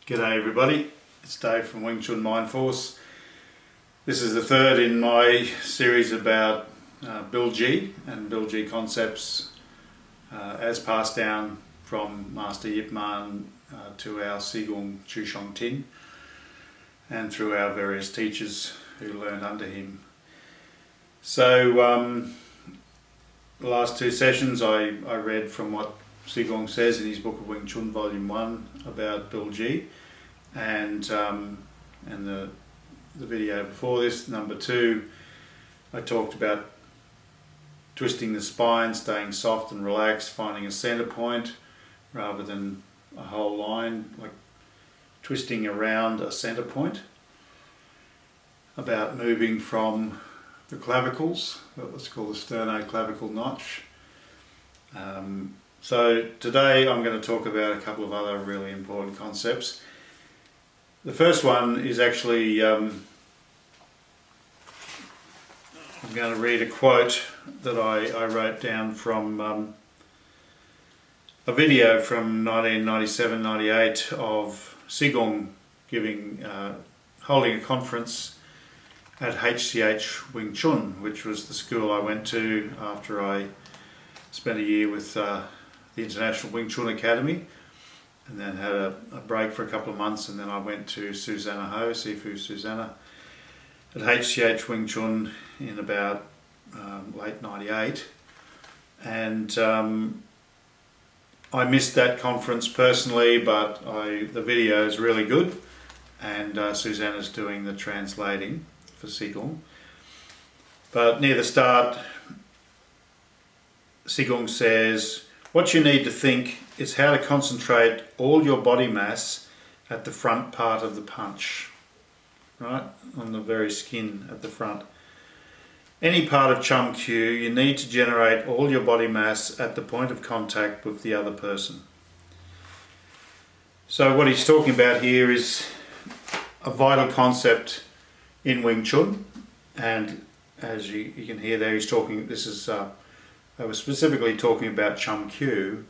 G'day everybody, it's Dave from Wing Chun Mind Force. This is the third in my series about Bil Jee and Bil Jee concepts as passed down from Master Yip Man to our SIGUNG Chu Shong Tin and through our various teachers who learned under him. So the last two sessions I read from what SIGUNG says in his book of Wing Chun Volume 1 about Bil Jee, and the video before this, number 2, I talked about twisting the spine, staying soft and relaxed, finding a center point rather than a whole line, like twisting around a center point, about moving from the clavicles, what's called the sternoclavicle notch. So today I'm going to talk about a couple of other really important concepts. The first one is actually, I'm going to read a quote that I wrote down from a video from 1997-98 of SIGUNG holding a conference at HCH Wing Chun, which was the school I went to after I spent a year with the International Wing Chun Academy, and then had a break for a couple of months, and then I went to Susanna Ho, Sifu Susanna, at HCH Wing Chun in about late 98, and I missed that conference personally, but the video is really good, and Susanna's doing the translating for SIGUNG. But near the start, SIGUNG says, what you need to think is how to concentrate all your body mass at the front part of the punch, right, on the very skin at the front. Any part of Chum Q, you need to generate all your body mass at the point of contact with the other person. So what he's talking about here is a vital concept in Wing Chun, and as you can hear there, he's talking, I was specifically talking about Chum Q,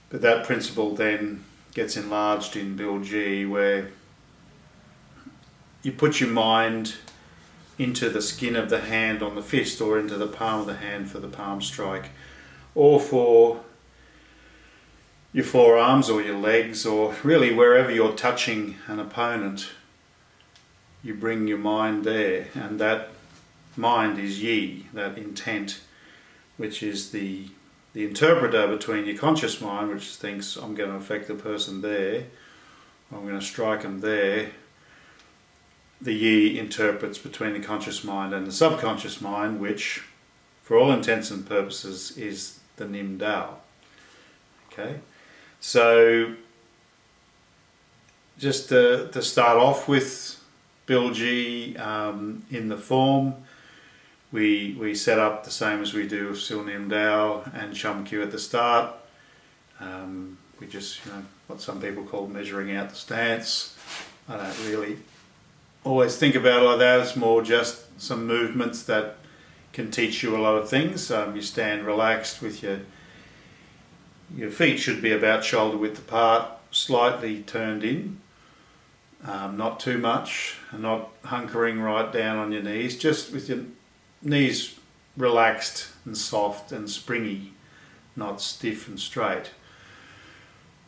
but that principle then gets enlarged in Bil Jee, where you put your mind into the skin of the hand on the fist, or into the palm of the hand for the palm strike, or for your forearms or your legs, or really wherever you're touching an opponent, you bring your mind there, and that mind is Yi, that intent, which is the interpreter between your conscious mind, which thinks I'm going to affect the person there, I'm going to strike them there. The Yi interprets between the conscious mind and the subconscious mind, which for all intents and purposes is the Nim Dao. Okay, so just to start off with Bil Jee in the form, we set up the same as we do with Sil Nim Dao and Chum Q at the start. We just, what some people call measuring out the stance. I don't really always think about it like that. It's more just some movements that can teach you a lot of things. You stand relaxed with your feet should be about shoulder width apart, slightly turned in, not too much, and not hunkering right down on your knees, just with your knees relaxed and soft and springy, not stiff and straight.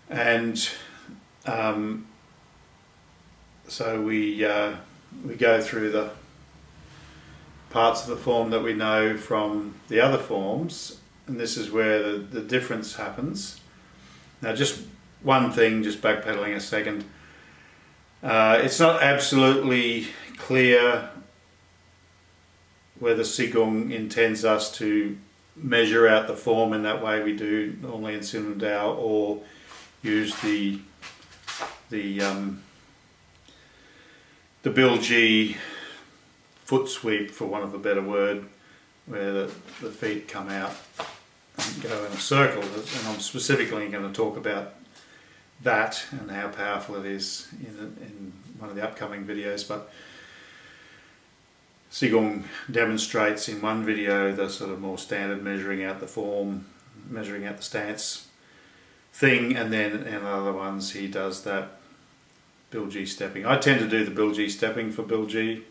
And so we go through the parts of the form that we know from the other forms, and this is where the difference happens. Now, just one thing, just backpedaling a second, it's not absolutely clear whether SIGUNG intends us to measure out the form in that way we do normally in Sil Nim Dao, or use the Bil Jee foot sweep, for want of a better word, where the feet come out and go in a circle. And I'm specifically going to talk about that and how powerful it is in one of the upcoming videos. But SIGUNG demonstrates in one video the sort of more standard measuring out the form, measuring out the stance thing, and then in other ones he does that Bil Jee stepping. I tend to do the Bil Jee stepping for Bil Jee.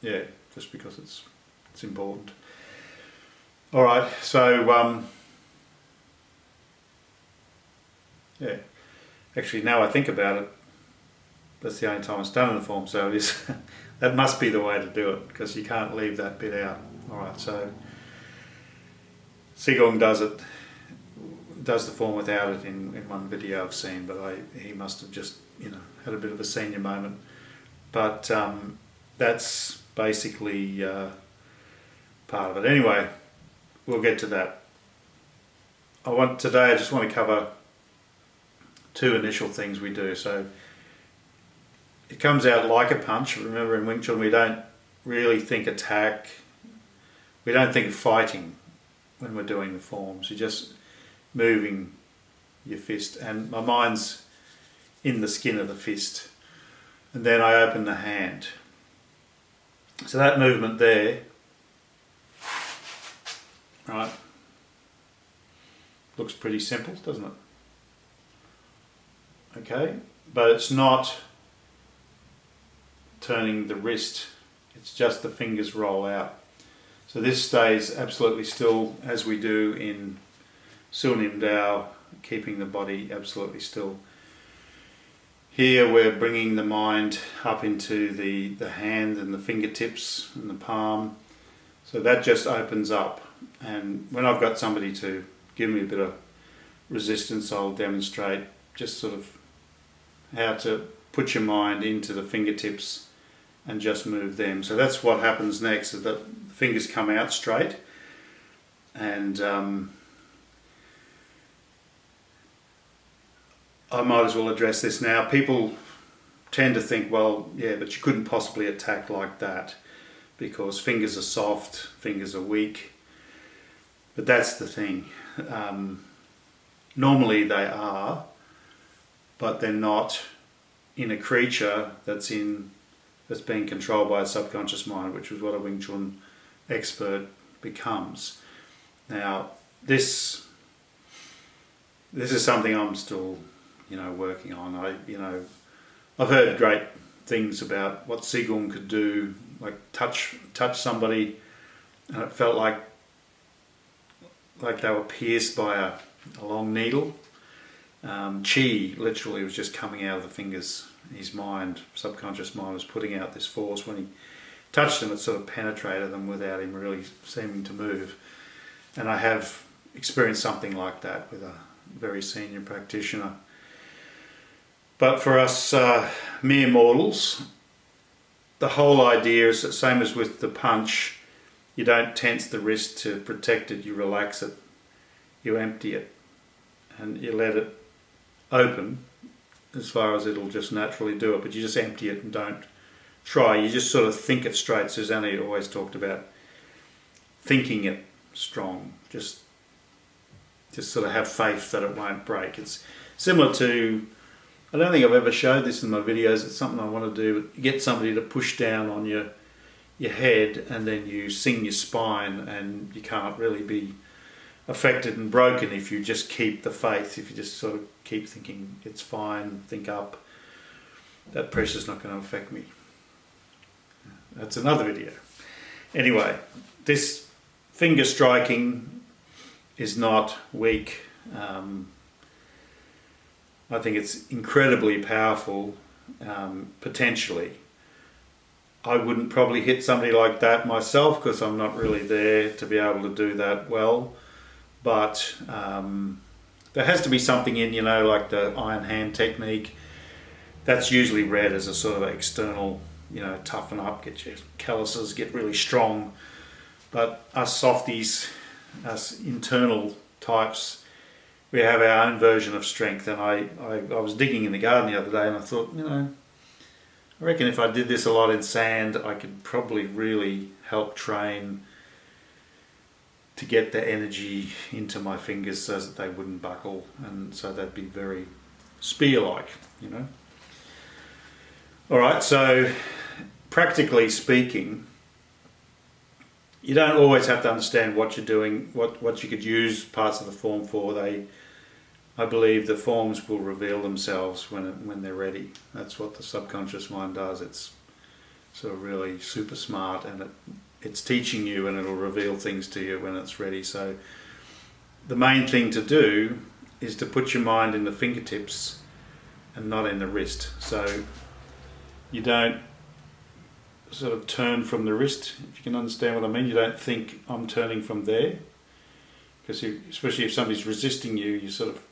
Yeah, just because it's important. All right, so yeah, actually now I think about it, that's the only time it's done in the form, so it is that must be the way to do it, because you can't leave that bit out. All right, so SIGUNG does the form without it in one video I've seen, but he must have just, you know, had a bit of a senior moment. But that's basically part of it. Anyway, we'll get to that. Today I just want to cover two initial things we do. So it comes out like a punch. Remember, in Wing Chun we don't really think attack, we don't think fighting when we're doing the forms. You're just moving your fist, and my mind's in the skin of the fist, and then I open the hand. So that movement there, right, looks pretty simple, doesn't it? Okay, but it's not turning the wrist, it's just the fingers roll out. So this stays absolutely still, as we do in Sunim Dao, keeping the body absolutely still. Here we're bringing the mind up into the hand and the fingertips and the palm. So that just opens up, and when I've got somebody to give me a bit of resistance, I'll demonstrate just sort of how to put your mind into the fingertips and just move them. So that's what happens next, is that the fingers come out straight, and I might as well address this now. People tend to think, well, yeah, but you couldn't possibly attack like that because fingers are soft, fingers are weak. But that's the thing. Normally they are, but they're not in a creature that's being controlled by a subconscious mind, which is what a Wing Chun expert becomes. Now, this is something I'm still, working on. I've heard great things about what SIGUNG could do, like touch somebody, and it felt like they were pierced by a long needle. Chi literally was just coming out of the fingers. His mind, subconscious mind, was putting out this force. When he touched them, it sort of penetrated them without him really seeming to move. And I have experienced something like that with a very senior practitioner. But for us mere mortals, the whole idea is the same as with the punch. You don't tense the wrist to protect it, you relax it, you empty it, and you let it open as far as it'll just naturally do it, but you just empty it and don't try. You just sort of think it straight. Susanna always talked about thinking it strong, just sort of have faith that it won't break. It's similar to, I don't think I've ever showed this in my videos, it's something I want to do, get somebody to push down on your head, and then you sing your spine, and you can't really be affected and broken if you just keep the faith, if you just sort of keep thinking it's fine, think up, that pressure's not going to affect me. That's another video. Anyway, this finger striking is not weak. I think it's incredibly powerful, potentially. I wouldn't probably hit somebody like that myself because I'm not really there to be able to do that well. But there has to be something in, like the iron hand technique. That's usually read as a sort of external, toughen up, get your calluses, get really strong. But us softies, us internal types, we have our own version of strength. And I was digging in the garden the other day, and I thought, I reckon if I did this a lot in sand, I could probably really help train to get the energy into my fingers so that they wouldn't buckle, and so they'd be very spear-like, Alright, so practically speaking, you don't always have to understand what you're doing, what you could use parts of the form for. I believe the forms will reveal themselves when they're ready. That's what the subconscious mind does. It's sort of really super smart, and it's teaching you, and it'll reveal things to you when it's ready. So the main thing to do is to put your mind in the fingertips and not in the wrist. So you don't sort of turn from the wrist, if you can understand what I mean. You don't think I'm turning from there, because especially if somebody's resisting you, you sort of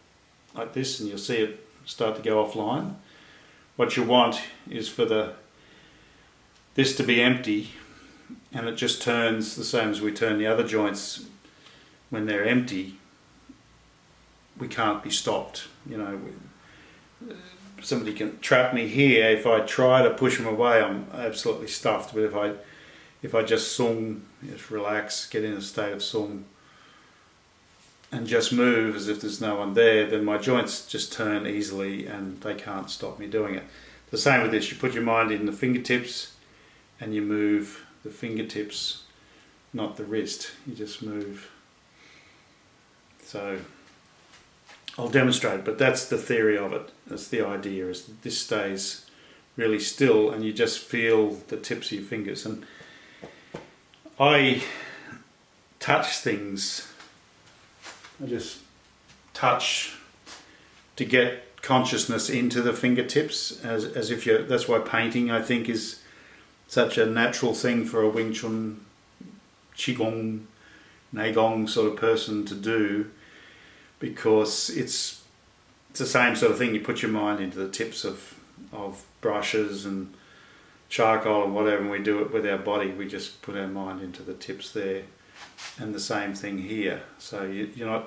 like this, and you'll see it start to go offline. What you want is for this to be empty, and it just turns the same as we turn the other joints when they're empty. We can't be stopped. You know, somebody can trap me here. If I try to push them away, I'm absolutely stuffed. But if I just sung, just relax, get in a state of sung, and just move as if there's no one there, then my joints just turn easily and they can't stop me doing it. The same with this. You put your mind in the fingertips and you move the fingertips, not the wrist. You just move. So I'll demonstrate, but that's the theory of it. That's the idea, is that this stays really still and you just feel the tips of your fingers. And I touch things. I just touch to get consciousness into the fingertips, as if you're. That's why painting, I think, is such a natural thing for a Wing Chun, Qigong, Neigong sort of person to do, because it's the same sort of thing. You put your mind into the tips of brushes and charcoal and whatever, and we do it with our body. We just put our mind into the tips there. And the same thing here. So you're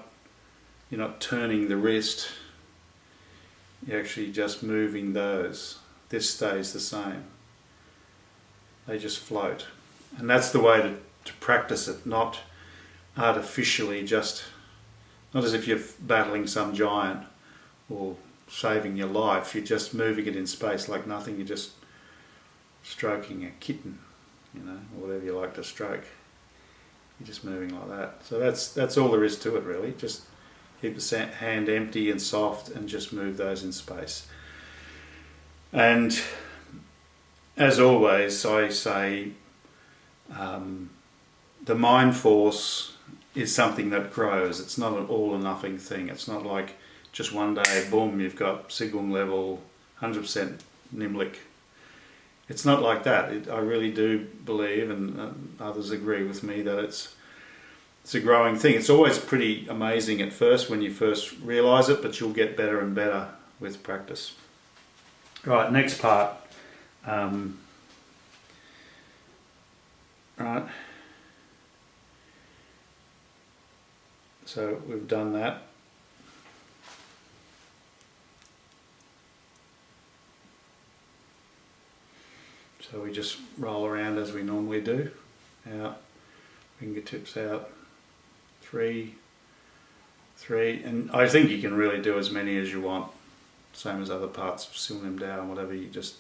not turning the wrist. You're actually just moving those. This stays the same. They just float. And that's the way to practice it, not artificially, just not as if you're battling some giant or saving your life. You're just moving it in space like nothing. You're just stroking a kitten, or whatever you like to stroke. You're just moving like that. So that's all there is to it, really. Just keep the hand empty and soft and just move those in space. And as always, I say the mind force is something that grows. It's not an all or nothing thing. It's not like just one day, boom, you've got SIGUNG level, 100% Nimlik. It's not like that. I really do believe, and others agree with me, that it's a growing thing. It's always pretty amazing at first when you first realise it, but you'll get better and better with practice. Right, next part. Right. So we've done that. So we just roll around as we normally do. Out, fingertips out, 3, and I think you can really do as many as you want. Same as other parts of Sim down, whatever. You just,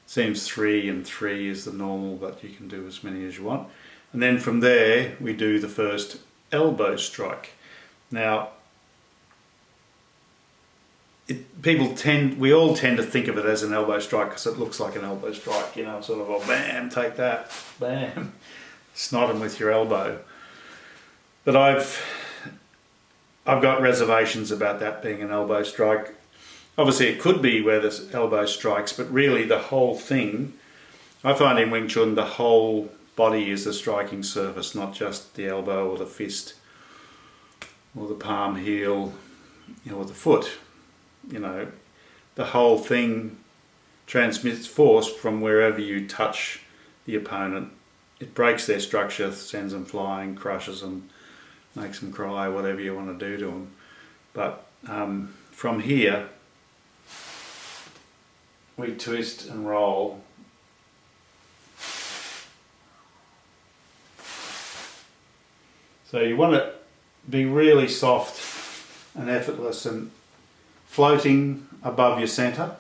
seems 3 and 3 is the normal, but you can do as many as you want. And then from there we do the first elbow strike. Now, we all tend to think of it as an elbow strike because it looks like an elbow strike, sort of a bam, take that, bam, snot them with your elbow. But I've got reservations about that being an elbow strike. Obviously it could be where the elbow strikes, but really the whole thing, I find in Wing Chun the whole body is the striking surface, not just the elbow or the fist or the palm heel or the foot. The whole thing transmits force from wherever you touch the opponent. It breaks their structure, sends them flying, crushes them, makes them cry, whatever you want to do to them. But from here, we twist and roll. So you want to be really soft and effortless and floating above your centre.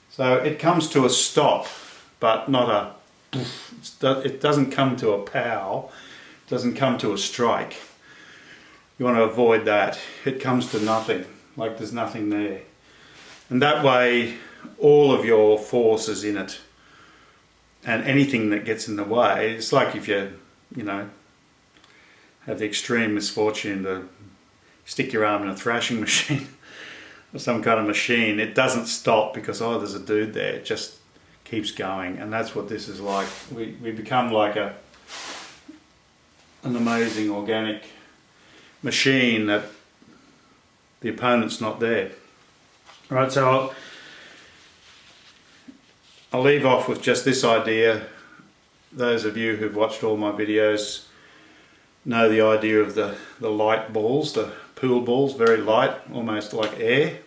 So it comes to a stop, but not it doesn't come to a pow, it doesn't come to a strike. you want to avoid that. It comes to nothing, like there's nothing there. And that way, all of your force is in it. And anything that gets in the way, it's like if you know, have the extreme misfortune to stick your arm in a thrashing machine or some kind of machine, it doesn't stop because, oh, there's a dude there. It just keeps going. And that's what this is like. We become like an amazing organic machine that the opponent's not there. All right, so I'll leave off with just this idea. Those of you who've watched all my videos know the idea of the light balls, the pool balls, very light, almost like air.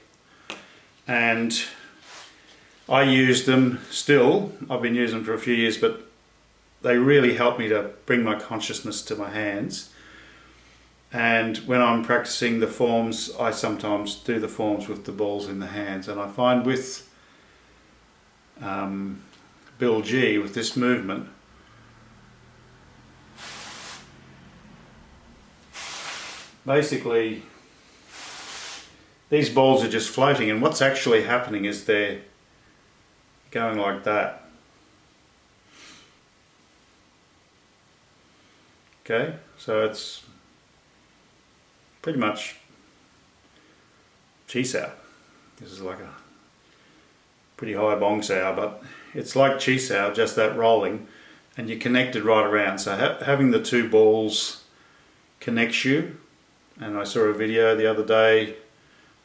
And I use them still. I've been using them for a few years, but they really help me to bring my consciousness to my hands. And when I'm practicing the forms, I sometimes do the forms with the balls in the hands. And I find with Bil Jee, with this movement, basically these balls are just floating, and what's actually happening is they're going like that. Okay, so it's pretty much chi sao. This is like a pretty high bong sao, but it's like chi sao, just that rolling, and you're connected right around. So having the two balls connects you. And I saw a video the other day,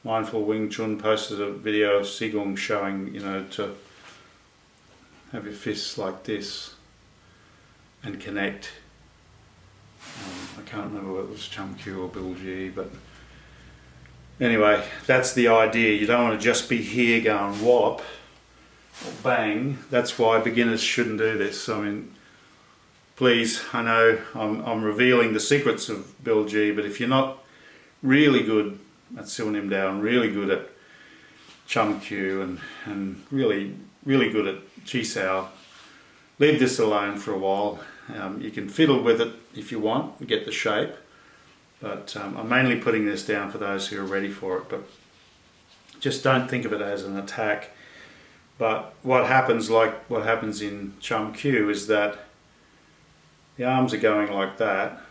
Mindful Wing Chun posted a video of SIGUNG showing, you know, to have your fists like this and connect. I can't remember whether it was Chum Q or Bil Jee, but anyway, that's the idea. You don't want to just be here going wallop or bang. That's why beginners shouldn't do this. I mean, please, I know I'm revealing the secrets of Bil Jee, but if you're not really good at sitting him down, really good at Chum Q and really good at chi sao, leave this alone for a while. You can fiddle with it if you want and get the shape, but I'm mainly putting this down for those who are ready for it. But just don't think of it as an attack. But what happens, like what happens in Chum Q, is that the arms are going like that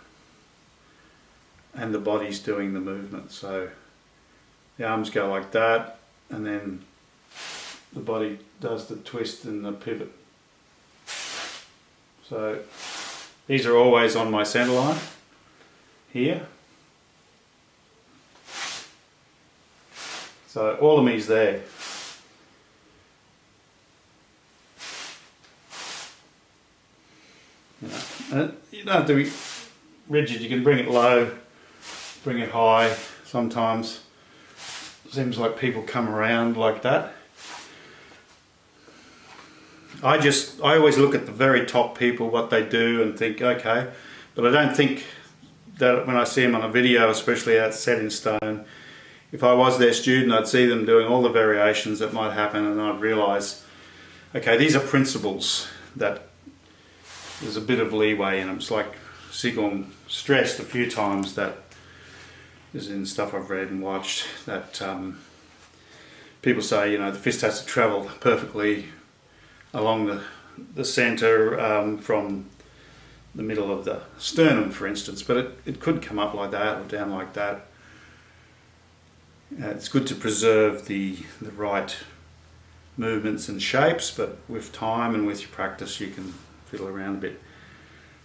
and the body's doing the movement. So the arms go like that and then the body does the twist and the pivot. So these are always on my center line here. So all of me's there. You know, and you don't have to be rigid. You can bring it low, bring it high. Sometimes it seems like people come around like that. I always look at the very top people, what they do, and think, okay, but I don't think that when I see them on a video, especially that's set in stone, if I was their student, I'd see them doing all the variations that might happen, and I'd realise, okay, these are principles that there's a bit of leeway in them. It's like SIGUNG stressed a few times, that is in stuff I've read and watched, that people say, you know, the fist has to travel perfectly along the centre from the middle of the sternum, for instance, but it could come up like that or down like that. It's good to preserve the right movements and shapes, but with time and with your practice you can fiddle around a bit.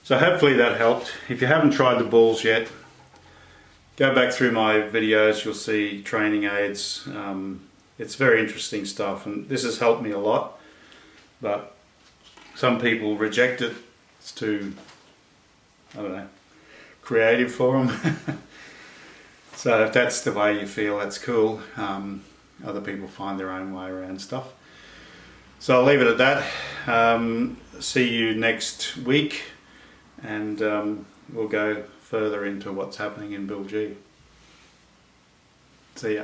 So hopefully that helped. If you haven't tried the balls yet, go back through my videos, you'll see training aids. It's very interesting stuff, and this has helped me a lot, but some people reject it. It's too, I don't know, creative for them. So if that's the way you feel, that's cool. Other people find their own way around stuff. So I'll leave it at that. See you next week, and we'll go further into what's happening in Bil Jee. See ya.